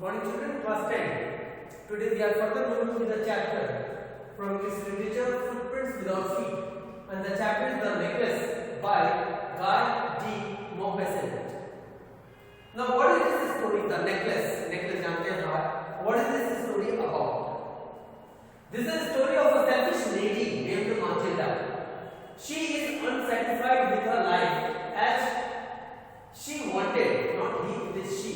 morning children, class 10. Today we are further moving to the chapter from English literature, Footprints Without Feet, and the chapter is The Necklace by Guy D. Maupassant. Now what is this story, The Necklace? Necklace जानते हैं आप? What is this story about? This is a story of a selfish lady named Matilda. She is unsatisfied with her life as she wanted, not he, it is she.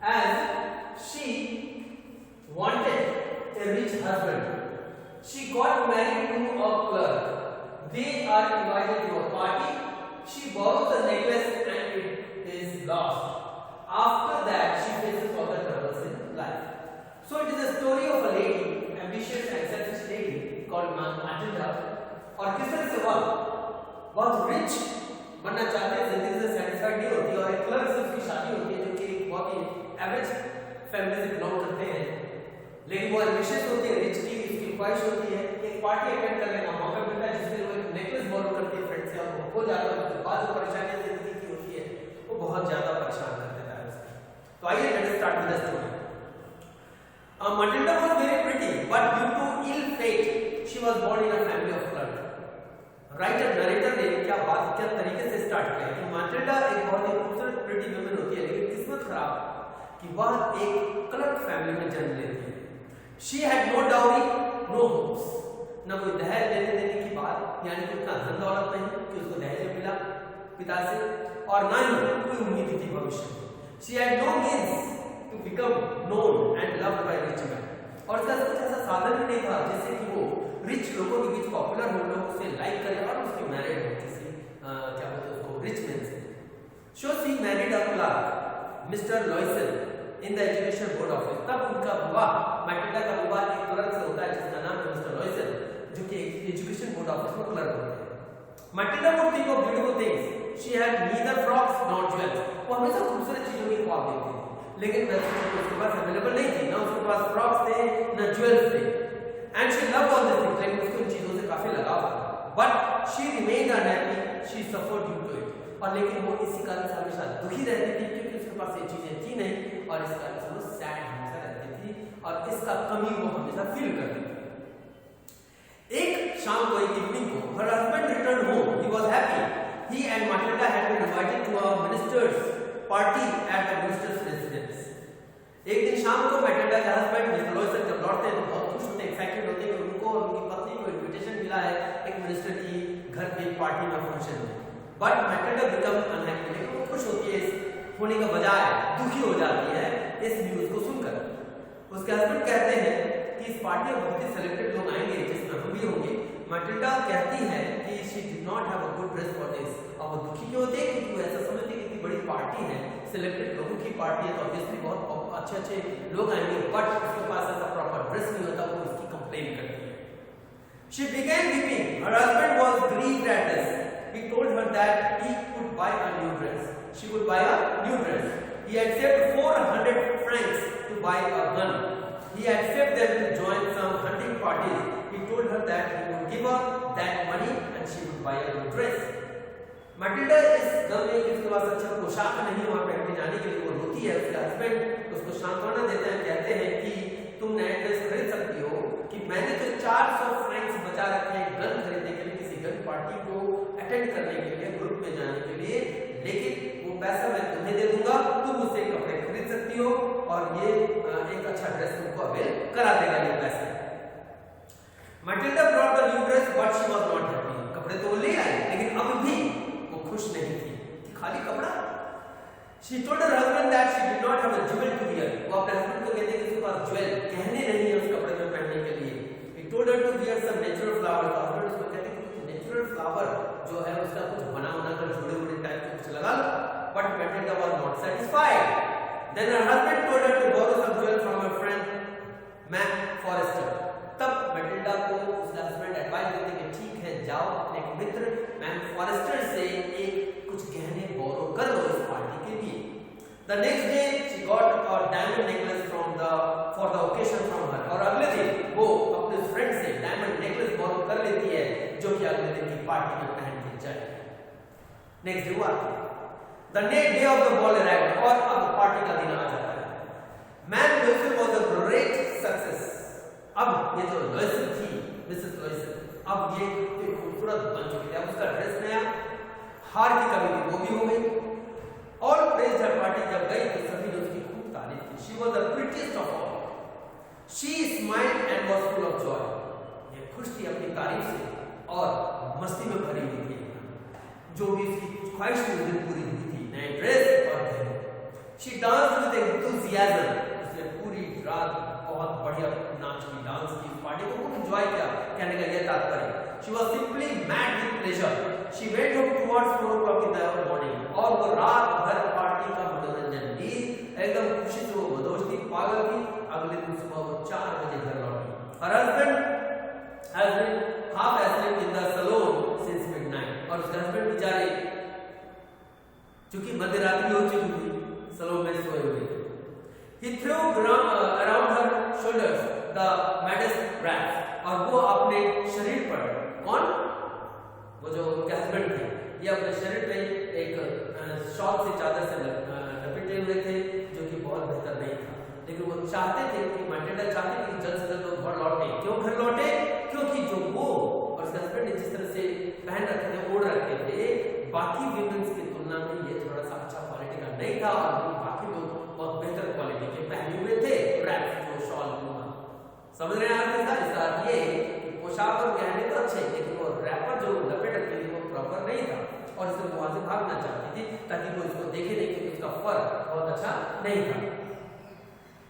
As she wanted a rich husband. She got married to a clerk. They are invited to a party. She borrows the necklace and it is lost. After that, she faces all the troubles in life. So it is a story of a lady, ambitious and selfish lady called Matilda. और किस तरह से वह बहुत rich बनना चाहते हैं, जिंदगी से सेटिस्फाइड नहीं होती और एक क्लर्क से उसकी शादी होती है जो कि बहुत ही एवरेज फैमिली से बिलोंग करते हैं, लेकिन वो एम्बिशियस होती है, रिच की उसकी ख्वाहिश होती है एक पार्टी अटेंड करने का मौका मिलता है जिसमें वो एक नेकलेस बोरो करती है फ्रेंड से और वो हो जाता है। उसके बाद जो परेशानियां जिंदगी की होती है वो बहुत ज्यादा परेशान कर देता है उसको। तो आइए let's start with the story. Matilda was very pretty, but due to ill fate, she was born in a family of clerks. Writer narrator ने क्या बात क्या तरीके से स्टार्ट किया कि माटिल्डा एक बहुत ही खूबसूरत प्रिटी वुमन होती है, लेकिन किस्मत खराब कि वह एक क्लर्क फैमिली में जन्म लेती है। She had no dowry, no hopes, न कोई दहेज देने की बात, यानी कि उतना धन दौलत नहीं कि उसको दहेज मिला पिता से, और ना ही कोई उम्मीद थी भविष्य में। She had no means to become known and loved by rich man, और उसका कुछ ऐसा साधन भी नहीं था जिससे कि वो रिच लोगों के बीच पॉपुलर हो, लोग उसे लाइक करें और उसके मैरिड हो किसी क्या बोलते हैं उसको रिच मैन से। So she married a clerk Mister Loisel in the education board office. तब उनका विवाह, मैटिल्डा का विवाह एक क्लर्क से होता है जिसका नाम है मिस्टर लॉयसन, जो कि एजुकेशन बोर्ड ऑफिस में क्लर्क होते हैं। Mathilde would think of beautiful things. She had neither frocks not jewels. वो हमेशा खूबसूरत चीजों की ख्वाब देखती थी, लेकिन वैसे उसके पास अवेलेबल नहीं थी, ना उसके पास फ्रॉक्स थे ना ज्वेल्स थे। And she loved all these things, लेकिन उसको इन चीजों से काफी लगाव था। But she remained unhappy, she suffered due to it. और लेकिन वो इसी कारण से हमेशा दुखी रहती थी क्योंकि उसके पास ये चीजें थी नहीं, और इस कारण से वो सैड हमेशा रहती थी और इसका कमी वो हमेशा फील करती थी। एक शाम को, एक इवनिंग को, her husband returned home. He was happy. He and Matilda had been invited to a minister's party at the minister's residence. एक दिन शाम को मैटिल्डा के हस्बैंड मिस्टर लॉयसन जब लौटते हैं तो बहुत खुश होते हैं, एक्साइटेड होते हैं कि उनको और उनकी पत्नी को इनविटेशन मिला है एक मिनिस्टर की घर पे पार्टी में, फंक्शन में। बट मैटिल्डा बिकम अनहैप्पी, लेकिन वो खुश होती है इस होने का बजाय दुखी हो जाती है इस न्यूज को सुनकर। उसके हस्बैंड कहते हैं कि इस पार्टी में बहुत ही सेलेक्टेड लोग आएंगे जिसमें हम भी होंगे। मैटिल्डा कहती है कि she did not have a good dress for this. अब वो दुखी क्यों होते हैं क्योंकि वो ऐसा समझते हैं कि इतनी बड़ी पार्टी है, सिलेक्टेड लोगों की पार्टी है, तो ऑब्वियसली बहुत अच्छे लोग आएंगे, बट उसके पास ऐसा प्रॉपर ड्रेस नहीं होता, वो इसकी कंप्लेन करती है। She began weeping. Her husband was grieved at this. He told her that he could buy a new dress. She would buy a new dress. He had saved 400 francs to buy a gun. He had saved them to join some hunting parties. He told her that he would give her that money and she would buy a new dress. Matilda इस गम में कि उसके पास अच्छा पोशाक नहीं वहां पहनने जाने के लिए वो रोती है। उसका हस्बैंड उसको सांत्वना देते हैं, कहते हैं कि तुम नया ड्रेस खरीद सकती हो, कि मैंने तो 400 फ्रैंक्स बचा रखे हैं गन खरीदने के लिए, किसी गन पार्टी को अटेंड करने के लिए, ग्रुप में जाने के लिए, लेकिन वो पैसा मैं तुम्हें दे दूंगा, तुम उससे कपड़े खरीद सकती हो और ये एक अच्छा ड्रेस तुमको अवेल करा देगा ये पैसे। Matilda brought the new dress but she was not happy. कपड़े तो ले आई लेकिन अब भी खुश नहीं थी कि खाली कपड़ा। She told her husband that she did not have a jewel to wear. वो अपने हस्बैंड को कहते हैं कि उसके पास ज्वेल गहने नहीं है उस कपड़े में पहनने के लिए। He told her to wear some natural flowers. Husband उसको कहते हैं कि नेचुरल फ्लावर जो है उसका कुछ बना कर जोड़े टाइप का कुछ लगा लो। But Matilda was not satisfied. Then her husband told her to borrow some jewel from her friend Mac Forrester. तब मैटिल्डा को उसका हस्बैंड एडवाइस देते हैं कि ठीक है जाओ अपने एक मित्र मैक फॉरेस्टर से एक कुछ गहने बोरो कर लो इस पार्टी के लिए। The next day she got a diamond necklace for the occasion from her. और अगले दिन वो अपने फ्रेंड से डायमंड नेकलेस बोरो कर लेती है जो कि अगले दिन की पार्टी में पहन के जाएगी। नेक्स्ट डे हुआ, The day of the ball arrived, और अब पार्टी का दिन आ जाता है। मैन Loisel was a great success. अब ये जो लॉयसेल थी, मिसेस लॉयसेल, अब ये खूबसूरत बन चुकी है। अब उसका ड्रेस नया, हार की कमी थी वो भी हो गई। ऑल प्रेज्ड हर पार्टी जब गई तो सभी ने उसकी खूब तारीफ की। She was the prettiest of all. She smiled and was full of Joy. ये खुश थी अपनी तारीफ से और मस्ती में भरी हुई थी। जो भी उसकी ख्वाहिश थी उसे पूरी हुई थी, नए ड्रेस और गहने। She danced with enthusiasm. उसने पूरी रात बहुत बढ़िया नाच की, डांस की, पार्टी को खूब एंजॉय किया। कहने का यह तात्पर्य, she was simply mad with pleasure. She went home towards 4 o'clock in the morning। और वो रात भर पार्टी का मनोरंजन ली, एकदम खुशी से वो मदोश थी, पागल थी। अगले दिन सुबह वो 4 बजे घर लौटी। Her husband has been half asleep in the saloon since midnight। और उसके हस्बैंड बेचारे चूंकि मध्य रात्रि हो चुकी थी, सलोन में सोए हुए थे। He threw around her shoulders the maddest wraps। और वो अपने शरीर पर, कौन? वो जो उनके हस्बैंड थे, ये अपने शरीर पे एक शॉल से, चादर से लपेटे हुए थे, जो कि बहुत बेहतर नहीं था। लेकिन वो चाहते थे कि मैटिल्डा चाहती थी कि जल्द से जल्द वो घर लौटे। क्यों घर लौटे? क्योंकि जो वो और उसके हस्बैंड ने जिस तरह से पहन रखे थे, ओढ़ रखे थे, बाकी विमेंस की तुलना में ये थोड़ा सा अच्छा क्वालिटी का नहीं था। और बाकी लोग बहुत बेहतर क्वालिटी के पहने हुए थे रैप्स, जो शॉल। समझ रहे हैं आप? इसका अर्थ ये कि पोशाक और गहने तो अच्छे, लेकिन वो रैपर जो लपेट रखी थी वो प्रॉपर नहीं था। और इसलिए वहां से भागना चाहती थी ताकि कोई इसको देखे नहीं, क्योंकि उसका फर बहुत अच्छा नहीं था।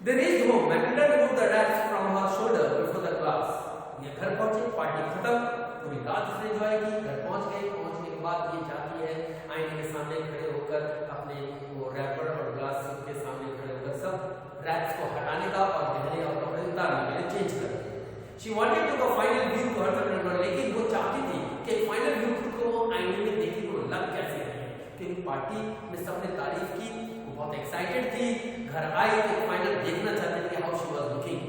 They reached home. Matilda removed the wraps from her shoulder before the class। ये घर पहुंचे, पार्टी खत्म, पूरी रात उसने एंजॉय की। घर पहुंच गए। पहुंचने के बाद ये जाती है आईने के सामने खड़े होकर, अपने वो रैपर और ग्लास के सामने खड़े होकर सब रैप्स को हटाने का और गहने और कपड़े उतारने के लिए चेंज कर। She wanted to go final view to her, लेकिन वो चाहती थी कि फाइनल व्यू खुद को वो आईने में देखे कि वो लग कैसे रही है। क्योंकि पार्टी में सबने तारीफ की, वो बहुत एक्साइटेड थी। घर आई तो फाइनल देखना चाहती थी हाउ शी वाज लुकिंग।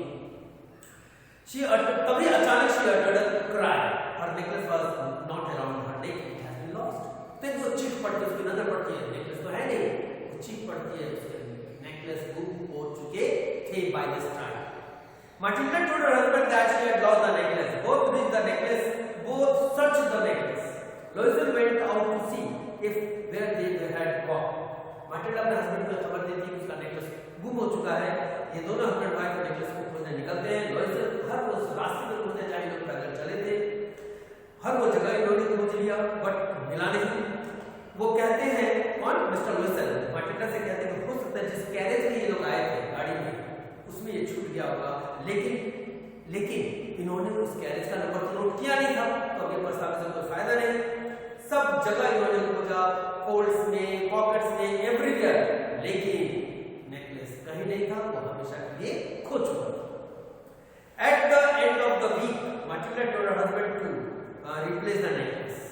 तभी अचानक she uttered a cry। Her necklace was not around her neck, it has been lost। फिर वो चीख पड़ती, उसकी नजर पड़ती है, नेकलेस तो है नहीं। वो चीख पड़ती है, उसके नेकलेस गुम हो चुके थे by this time। Matilda told her husband that she had lost the necklace। Both reached the necklace, both searched the necklace। Loisel went out to see if where they had gone। Matilda अपने husband को खबर देती है कि उसका necklace गुम हो चुका है। ये दोनों हस्बैंड वाइफ नेकलेस को खोजने निकलते हैं। लॉयसेल हर वो रास्ते में खोजने, चाहे लोग पैदल चले थे, हर वो जगह इन्होंने खोज लिया, बट मिला नहीं। वो कहते हैं, कौन? मिस्टर लॉयसेल माटिल्डा से कहते हैं कि हो सकता है जिस कैरेज में ये लोग आए थे गाड़ी में, उसमें ये छूट गया होगा। लेकिन इन्होंने उस कैरेज का नंबर तो नोट किया नहीं था, तो अब ये प्रस्ताव से कोई फायदा नहीं। सब जगह इन्होंने खोजा, फोल्ड्स में, पॉकेट्स में, एवरीवेयर, लेकिन नेकलेस कहीं नहीं था। वो हमेशा के लिए खो चुका था। At the end of the week, Matilda told her husband to replace the necklace।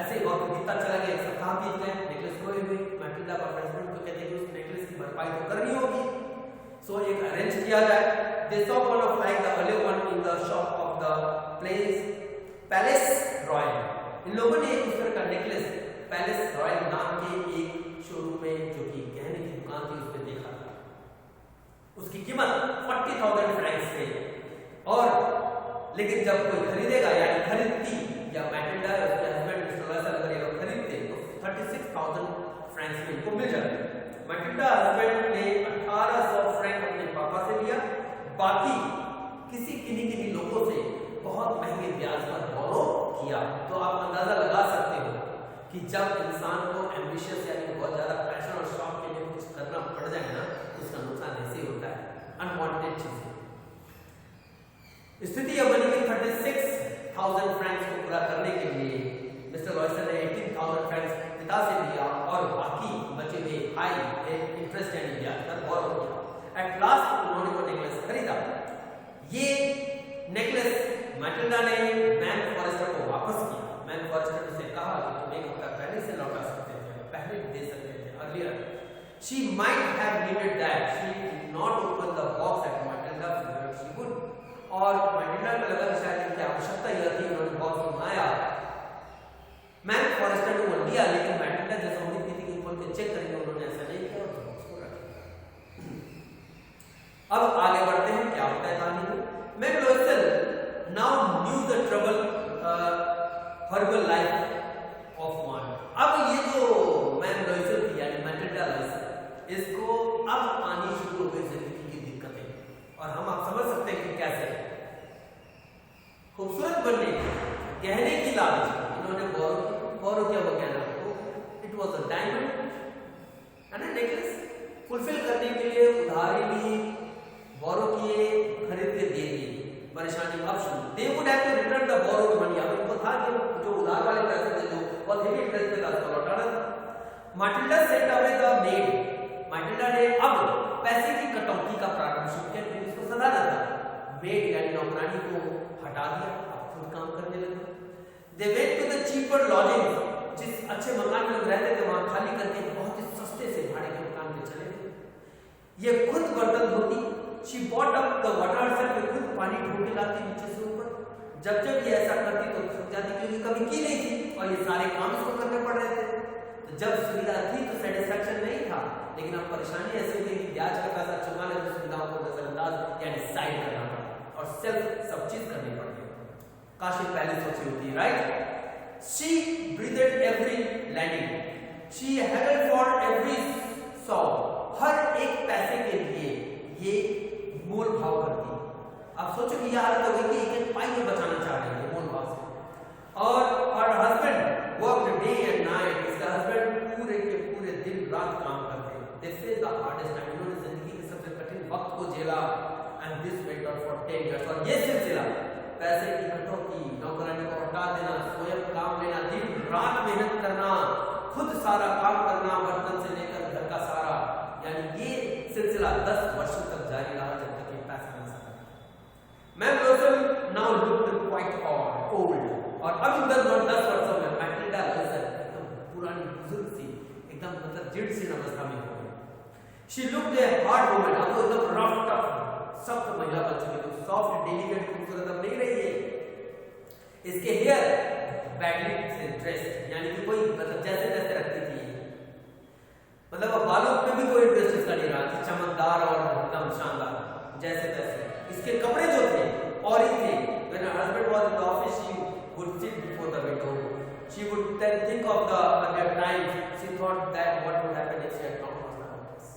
ऐसे ही वक्त बीतता चला गया, एक सप्ताह बीत गए, नेकलेस खोई हुई। माटिल्डा अपने हस्बैंड को कहते हैं कि उस नेकलेस की भरपाई तो करनी होगी, सो एक अरेंज किया जाए। They saw one of like the earlier one in the shop of the Palace Royal। इन लोगों ने उस तरह का नेकलेस पैलेस रॉयल नाम के एक शोरूम में, जो कि गहने की दुकान थी, उसमें देखा था। उसकी कीमत 40,000 फ्रैंक्स थी। और लेकिन जब कोई खरीदेगा, यानी खरीदती, या मैटिल्डा और उसके हस्बैंड मिस्टर लॉयसेल अगर ये खरीदते तो 36,000 फ्रैंक्स में इनको मिल जाते। मैटिल्डा हस्बैंड ने 1800 फ्रैंक अपने पापा से लिया, बाकी किसी किन्हीं लोगों से बहुत महंगे ब्याज पर बोरो किया। तो आप अंदाजा लगा सकते हो कि जब इंसान को एम्बिशियस यानी बहुत ज्यादा पैशन और शौक के लिए कुछ करना पड़ जाए ना, तो उसका नुकसान ऐसे ही होता है, अनवांटेड चीजें। स्थिति यह बनी कि 36,000 फ्रैंक्स को पूरा करने के लिए मिस्टर लॉयसेल ने 18,000 फ्रैंक्स पिता से लिया और बाकी बचे हुए हाई इंटरेस्ट यानी ब्याज पर बोरो किया। एट लास्ट उन्होंने वो नेकलेस खरीदा। ये नेकलेस मैटिल्डा ने मैन फॉरेस्टर को वापस किया। मैन फॉरेस्टर ने कहा कि तुम एक हफ्ता पहले से लौटा सकते थे, पहले दे सकते थे, earlier. She might have needed that। She did not open the box at Matilda figured she would। और मैटिल्डा को लगा कि शायद इनकी आवश्यकता यह थी, उन्होंने बॉक्स मंगाया। मैन फॉरेस्टर ने वो लिया, लेकिन मैटिल्डा जैसा उम्मीद की थी कि खोल के चेक करेंगे, उन्होंने ऐसा नहीं किया और बॉक्स को रख दिया। और आप समझ सकते हैं कि कैसे खूबसूरत बनने गहने की लालच इन्होंने बोरो किया वो गहना, तो it was a diamond and a necklace. Fulfil करने के लिए उधारी ली, बोरो किए, खरीद के दे दिए। परेशानी अब शुरू, they would have to return the borrowed money. अब उनको था कि जो उधार वाले पैसे थे जो बहुत हेवी इंटरेस्ट पे था उसको लौटाना था। Matilda sent away the maid. Matilda ने अब पैसे की कटौती का प्रारंभ शुरू किया क्योंकि उसको सलाना था। मेड यानी नौकरानी को हटा दिया, अब खुद काम करने लगे। They went to the cheaper lodging. जिस अच्छे मकान में रहते थे वहां खाली करके बहुत ही सस्ते से भाड़े के मकान में चले गए। ये खुद बर्तन धोती, she bought up the water set, ये खुद पानी ढो के लाती नीचे से ऊपर। जब ये ऐसा करती तो थक जाती क्योंकि कभी की नहीं थी और ये सारे काम इसको करने पड़ रहे थे। तो जब सुविधा थी तो सेटिस्फैक्शन नहीं था, लेकिन अब परेशानी ऐसी हुई कि ब्याज का पैसा चुकाने की सुविधाओं को नजरअंदाज यानी साइड करना पड़ा और सेल्फ सब चीज करनी पड़ती है। काशी पहले सोची होती है, right? She breathed every landing. She haggled for every soul. हर एक पैसे के लिए ये मोल भाव करती है। आप सोचो कि यह हालत हो गई कि एक एक पाई में बचाना चाह रही है मोल भाव से। और her husband worked day and night. इसका हस्बैंड पूरे के पूरे दिन रात काम करते हैं। They faced the hardest time. इन्होंने जिंदगी के सबसे कठिन वक्त को झेला। And this went on for 10 years. और ये सिलसिला पैसे की कटौती, नौकरानी को हटा देना, स्वयं काम लेना, दिन रात मेहनत करना, खुद सारा काम करना, बर्तन से लेकर घर का सारा, यानी ये सिलसिला 10 वर्षों तक जारी रहा जब तक ये पैसा न सका। Ma'am blossom now looked quite old. और अब इन 10 वर्षों में मैटिल्डा ब्लॉसम एकदम पुरानी बुजुर्ग सी, एकदम मतलब जिड सी अवस्था में हो गई। She looked a hard woman. अब वो एकदम रफ टफ सख्त महिला बन चुकी है, सॉफ्ट डेलिकेट खूबसूरत अब नहीं रही है। इसके हेयर बैडली से ड्रेस्ड, यानी कि कोई मतलब जैसे तैसे रखती थी, मतलब अब बालों पे भी कोई इंटरेस्ट इसका नहीं रहा कि चमकदार और एकदम शानदार जैसे तैसे। इसके कपड़े जो थे और ही थे। When her husband was in the office, she would sit before the window. She would then think of the times she thought that what would happen if she had not lost her office.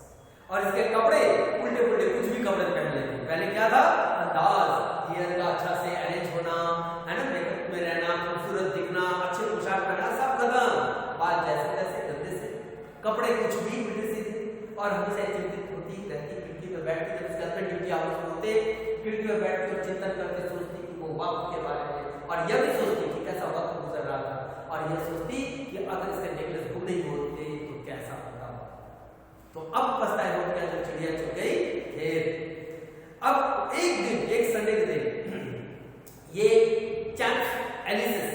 और इसके कपड़े उल्टे पुल्टे कुछ भी कपड़े पहन लेते। पहले क्या था? अंदाज, हेयर का अच्छा से अरेंज होना, है ना, मेकअप में रहना, खूबसूरत दिखना, अच्छे पोशाक पहनना, सब खत्म। बात जैसे तैसे गंदे से, कपड़े कुछ भी उल्टे सीधे, और हमेशा चिंतित होती रहती। खिड़की में बैठ के जब उसके हस्बैंड ड्यूटी आवर्स में होते, खिड़की में बैठ कर चिंतन करके सोचती कि वो वक्त के बारे में, और यह भी सोचती कि कैसा वक्त गुजर रहा था, और यह सोचती कि अगर इसके नेकलेस गुम नहीं होते तो कैसा होता। तो अब पछताए हो गया जब चिड़िया चुग गई खेत। अब एक दिन, एक संडे के दिन, ये चैम्प्स एलिसिस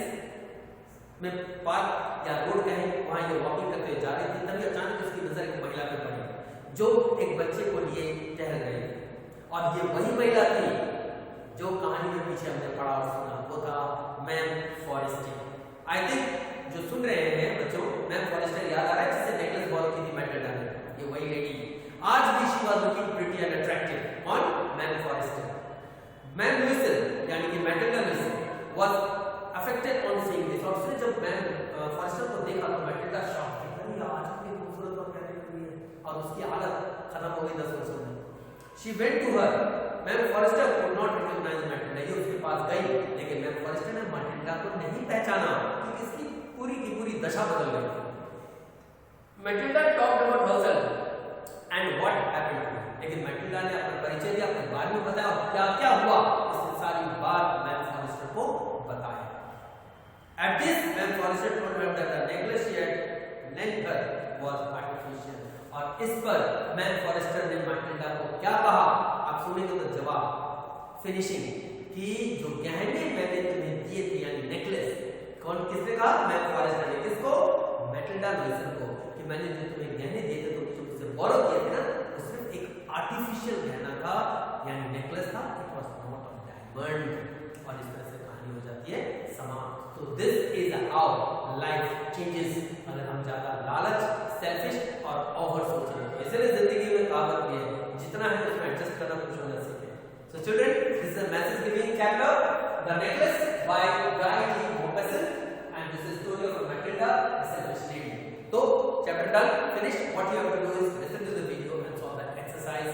में पार्क या रोड कहें, वहां ये वॉकिंग करते जा रही थी। तभी अचानक उसकी नजर एक महिला पे पड़ी जो एक बच्चे को लिए टहल रही थी। और ये वही महिला थी जो कहानी में पीछे हमने पढ़ा और सुना, वो था मैम फॉरेस्टर। आई थिंक जो सुन रहे हैं बच्चों, मैम फॉरेस्टर याद आ रहा है जिससे नेकलेस बॉल की थी मैटिल्डा ने, ये वही लेडी। आज भी she was looking pretty and attractive on ma'am Forrester. Ma'am Loisel यानी कि Mathilde Loisel was affected on seeing this. और उसने जब मैम फॉरेस्टर को देखा तो मैटिल्डा शॉक थी, अरे आज कितनी खूबसूरत और प्यारी हुई है, और उसकी हालत खत्म हो गई 10 वर्षों में। She went to her. Ma'am Forrester could not recognise Matilda. ये उसके पास गई, लेकिन मैम फॉरेस्टर ने मैटिल्डा को नहीं पहचाना क्योंकि इसकी पूरी की पूरी दशा बदल गई थी। Matilda talked about herself and what happened to her. लेकिन मैटिल्डा ने अपना परिचय दिया, अपने बारे में बताया क्या क्या हुआ। इसने सारी बात मैम फॉरेस्टर को बताया। At this, ma'am Forrester told her that the necklace she had lent her was artificial. और इस पर मैम फॉरेस्टर ने मैटिल्डा को क्या कहा, आप सुनेंगे तो जवाब फिनिशिंग कि जो गहने मैंने तुम्हें दिए थे यानी नेकलेस, कौन किसने कहा? मैम फॉरेस्टर ने। किसको? मैटिल्डा लुइसन को, कि मैंने जो तुम्हें गहने दिए थे, तुम मुझसे बोरो किए थे ना, वो सिर्फ एक आर्टिफिशियल गहना था यानी नेकलेस था, it was not a diamond. और इस तरह से कहानी हो जाती है समाप्त। तो this is how life changes अगर हम ज्यादा लालच, सेल्फिश और ओवर सोचें। इसलिए जिंदगी में कहावत भी है, जितना है उसमें एडजस्ट करना कुछ होना सीखें। So children, this is a message giving chapter, The Necklace by Guy T. Maupassant, and this is story of Matilda, the selfish lady. So chapter done, finished. What you have to do is listen to the video and solve the exercise.